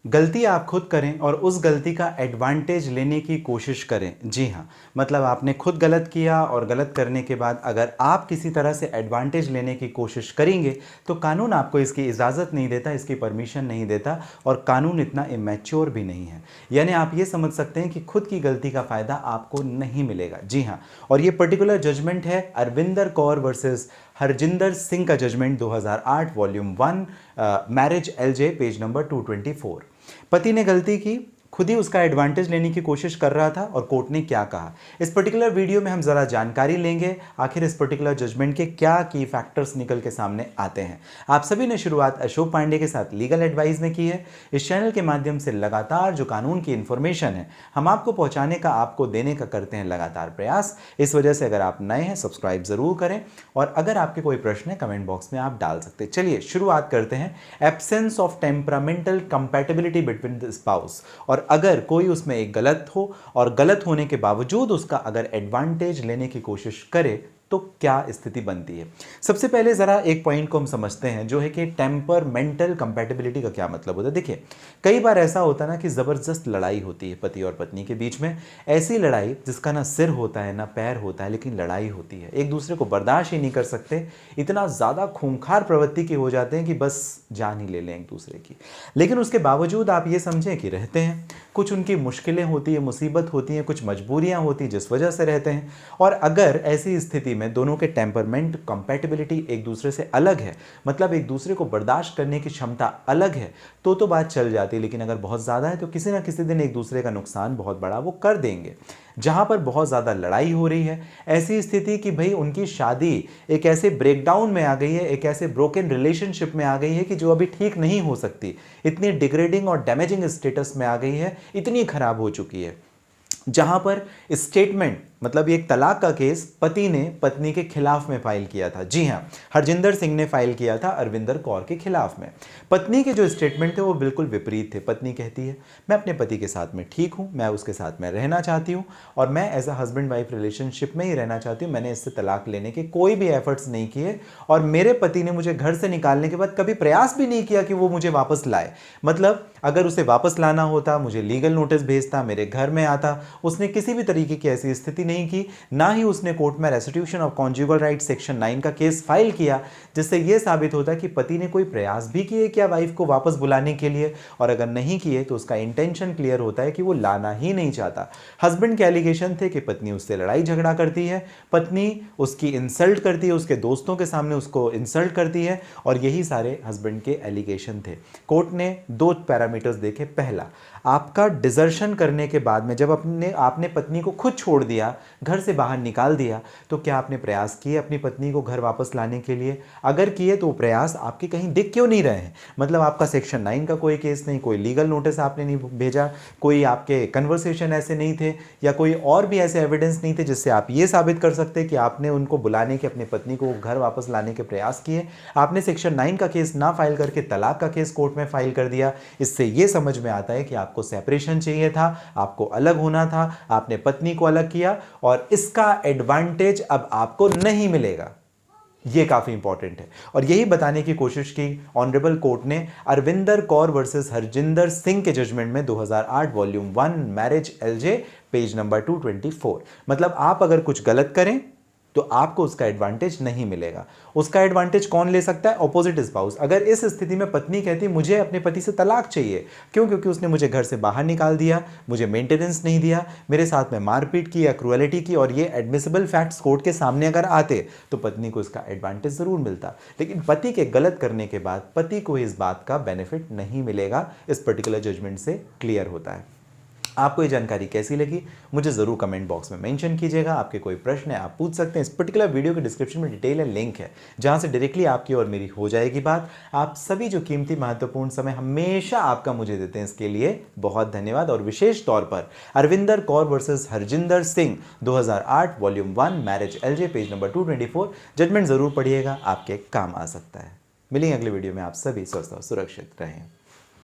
गलती आप खुद करें और उस गलती का एडवांटेज लेने की कोशिश करें। जी हाँ, मतलब आपने खुद गलत किया और गलत करने के बाद अगर आप किसी तरह से एडवांटेज लेने की कोशिश करेंगे तो कानून आपको इसकी इजाज़त नहीं देता, इसकी परमिशन नहीं देता और कानून इतना इमेच्योर भी नहीं है। यानी आप ये समझ सकते हैं कि खुद की गलती का फ़ायदा आपको नहीं मिलेगा। जी हाँ, और ये पर्टिकुलर जजमेंट है अरविंदर कौर वर्सेस हरजिंदर सिंह का judgment 2008 volume 1 marriage LJ page number 224। पति ने गलती की, खुद ही उसका एडवांटेज लेने की कोशिश कर रहा था और कोर्ट ने क्या कहा, इस पर्टिकुलर वीडियो में हम जरा जानकारी लेंगे। आखिर इस पर्टिकुलर जजमेंट के क्या की फैक्टर्स निकल के सामने आते हैं। आप सभी ने शुरुआत अशोक पांडे के साथ लीगल एडवाइस में की है। इस चैनल के माध्यम से लगातार जो कानून की इंफॉर्मेशन है हम आपको पहुंचाने का, आपको देने का करते हैं लगातार प्रयास। इस वजह से अगर आप नए हैं सब्सक्राइब जरूर करें और अगर आपके कोई प्रश्न है कमेंट बॉक्स में आप डाल सकते हैं। चलिए शुरुआत करते हैं। Absence of temperamental compatibility between the spouse, और अगर कोई उसमें एक गलत हो और गलत होने के बावजूद उसका अगर एडवांटेज लेने की कोशिश करे तो क्या स्थिति बनती है। सबसे पहले जरा एक पॉइंट को हम समझते हैं जो है कि टेम्परमेंटल कंपैटिबिलिटी का क्या मतलब होता है। देखिए, कई बार ऐसा होता है ना कि ज़बरदस्त लड़ाई होती है पति और पत्नी के बीच में। ऐसी लड़ाई जिसका ना सिर होता है ना पैर होता है, लेकिन लड़ाई होती है, एक दूसरे को बर्दाश्त ही नहीं कर सकते, इतना ज़्यादा खूंखार प्रवृत्ति के हो जाते हैं कि बस जान ही ले लें एक दूसरे की। लेकिन उसके बावजूद आप ये समझें कि रहते हैं, कुछ उनकी मुश्किलें होती है, मुसीबत होती हैं, कुछ मजबूरियां होती हैं जिस वजह से रहते हैं। और अगर ऐसी स्थिति में दोनों के टेम्परमेंट कंपैटिबिलिटी एक दूसरे से अलग है, मतलब एक दूसरे को बर्दाश्त करने की क्षमता अलग है, तो बात चल जाती है। लेकिन अगर बहुत ज़्यादा है तो किसी ना किसी दिन एक दूसरे का नुकसान बहुत बड़ा वो कर देंगे। जहां पर बहुत ज़्यादा लड़ाई हो रही है, ऐसी स्थिति कि भाई उनकी शादी एक ऐसे ब्रेकडाउन में आ गई है, एक ऐसे ब्रोकन रिलेशनशिप में आ गई है कि जो अभी ठीक नहीं हो सकती, इतनी डिग्रेडिंग और डैमेजिंग स्टेटस में आ गई है, इतनी खराब हो चुकी है, जहां पर स्टेटमेंट मतलब एक तलाक का केस पति ने पत्नी के खिलाफ में फाइल किया था। जी हां, हरजिंदर सिंह ने फाइल किया था अरविंदर कौर के खिलाफ में। पत्नी के जो स्टेटमेंट थे वो बिल्कुल विपरीत थे। पत्नी कहती है मैं अपने पति के साथ में ठीक हूं, मैं उसके साथ में रहना चाहती हूं और मैं as a husband wife relationship में ही रहना चाहती हूं, मैंने इससे तलाक लेने के कोई भी एफर्ट्स नहीं किए और मेरे पति ने मुझे घर से निकालने के बाद कभी प्रयास भी नहीं किया कि वो मुझे वापस लाए। मतलब अगर उसे वापस लाना होता, मुझे लीगल नोटिस भेजता, मेरे घर में आता, उसने किसी भी तरीके की ऐसी स्थिति नहीं की। ना ही उसने कोर्ट में restitution of conjugal right section 9 का केस फाइल किया, जिससे यह साबित होता है कि पति ने कोई प्रयास भी किए क्या वाइफ को वापस बुलाने के लिए, और अगर नहीं किए तो उसका इंटेंशन क्लियर होता है कि वो लाना ही नहीं चाहता। हस्बैंड के एलिगेशन थे कि पत्नी उससे लड़ाई झगड़ा करती है, पत्नी उसकी इंसल्ट करती है, उसके दोस्तों के सामने उसको इंसल्ट करती है, और यही सारे हस्बैंड के एलिगेशन थे। कोर्ट ने दो पैरामीटर्स देखे। पहला, आपका डिजर्शन करने के बाद में जब आपने पत्नी को खुद छोड़ दिया, घर से बाहर निकाल दिया, तो क्या आपने प्रयास किए अपनी पत्नी को घर वापस लाने के लिए? अगर किए तो प्रयास आपके कहीं दिख क्यों नहीं रहे हैं? मतलब आपका सेक्शन 9 का कोई केस नहीं, कोई लीगल नोटिस आपने नहीं भेजा, कोई आपके कन्वर्सेशन ऐसे नहीं थे, या कोई और भी ऐसे एविडेंस नहीं थे जिससे आप ये साबित कर सकते कि आपने उनको बुलाने के, अपनी पत्नी को घर वापस लाने के प्रयास किए। आपने सेक्शन 9 का केस ना फाइल करके तलाक का केस कोर्ट में फाइल कर दिया। इससे यह समझ में आता है कि आपको सेपरेशन चाहिए था, आपको अलग होना था, आपने पत्नी को अलग किया और इसका एडवांटेज अब आपको नहीं मिलेगा। यह काफी इंपॉर्टेंट है और यही बताने की कोशिश की ऑनरेबल कोर्ट ने अरविंदर कौर वर्सेस हरजिंदर सिंह के जजमेंट में 2008 volume 1 marriage LJ page number 224। मतलब आप अगर कुछ गलत करें तो आपको उसका एडवांटेज नहीं मिलेगा। उसका एडवांटेज कौन ले सकता है? Opposite spouse. अगर इस स्थिति में पत्नी कहती मुझे अपने पति से तलाक चाहिए, क्यों? क्योंकि उसने मुझे घर से बाहर निकाल दिया, मुझे मेंटेनेंस नहीं दिया, मेरे साथ में मारपीट की या क्रूएलिटी की, और ये एडमिसिबल फैक्ट्स कोर्ट के सामने अगर आते तो पत्नी को इसका एडवांटेज जरूर मिलता। लेकिन पति के गलत करने के बाद पति को इस बात का बेनिफिट नहीं मिलेगा, इस पर्टिकुलर जजमेंट से क्लियर होता है। आपको ये जानकारी कैसी लगी मुझे ज़रूर कमेंट बॉक्स में मेंशन कीजिएगा। आपके कोई प्रश्न है आप पूछ सकते हैं। इस पर्टिकुलर वीडियो के डिस्क्रिप्शन में डिटेल है, लिंक है, जहां से डायरेक्टली आपकी और मेरी हो जाएगी बात। आप सभी जो कीमती महत्वपूर्ण समय हमेशा आपका मुझे देते हैं, इसके लिए बहुत धन्यवाद। और विशेष तौर पर Arvinder Kaur versus Harjinder Singh 2008 volume 1 marriage LJ page number 224 judgment ज़रूर पढ़िएगा, आपके काम आ सकता है। मिलेंगे अगले वीडियो में। आप सभी स्वस्थ और सुरक्षित रहें।